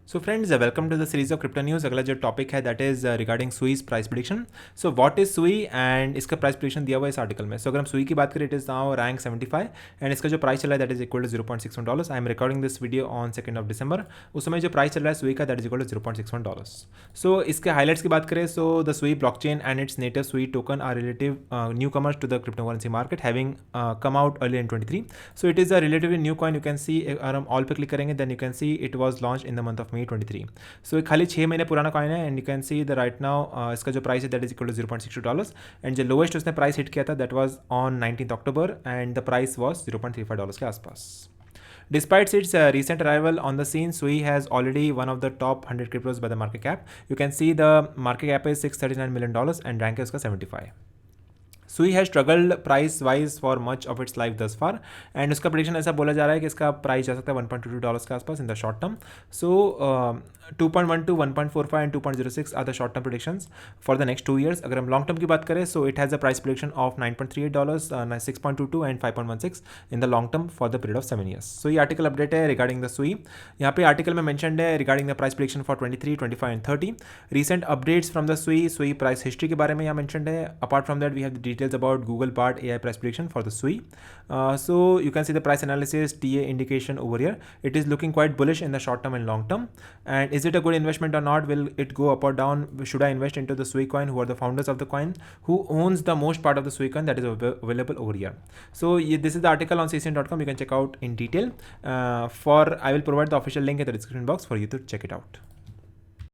So friends welcome to the series of crypto news. अगला जो topic है that is regarding Sui's price prediction. So what is Sui and इसका price prediction दिया हुआ है इस आर्टिकल में। सो अगर हम सुई की बात करें it is now rank 75 and इसका जो प्राइस चल रहा है that is equal to $0.61। I am recording this video on 2 December. उस समय जो प्राइस चल रहा है सुई का that is equal to $0.61। So इसके हाईलाइट्स की बात करें so the Sui blockchain and its native Sui token are relative newcomers to the cryptocurrency market having come out early in 23। So it is a relatively new coin. You can see अगर हम all पे click करेंगे then you can see it was launch in the month of May 23। सो ये खाली 6 महीने पुराना coin है and you can see the right now इसका जो प्राइस है that is equal to $0.62 and जो लोएस्ट उसने प्राइस हिट किया था that was on 19 October and the price was $0.35 के आसपास। Despite its recent arrival on the scene, SUI has already one of the top 100 cryptos by the market cap. You can see the market cap is $639 million and rank है उसका 75। सुई has struggled price wise for much of its life दस far and उसका prediction ऐसा बोला जा रहा है कि इसका प्राइस जा सकता है $1.22 के आसपास in the short term. So 2.12, 1.45 and 2.06 are the short term predictions for the next 2 years। अगर हम लॉन्ग टर्म की बात करें so it has a price prediction of $9.38, 6.22 and 5.16 in the long term for the period of 7 years। So ये article update है regarding the Sui. यहाँ पे article में मैंशनड है regarding the price prediction for 23, 25 and 30 recent updates from the Sui price history के बारे में यहाँ मैंशनड है। Apart from that we have the details about Google part AI price prediction for the SUI. So you can see the price analysis TA indication over here. It is looking quite bullish in the short term and long term. And is it a good investment or not? Will it go up or down? Should I invest into the SUI coin? Who are the founders of the coin? Who owns the most part of the SUI coin that is available over here? So this is the article on ccn.com. You can check out in detail. I will provide the official link in the description box for you to check it out.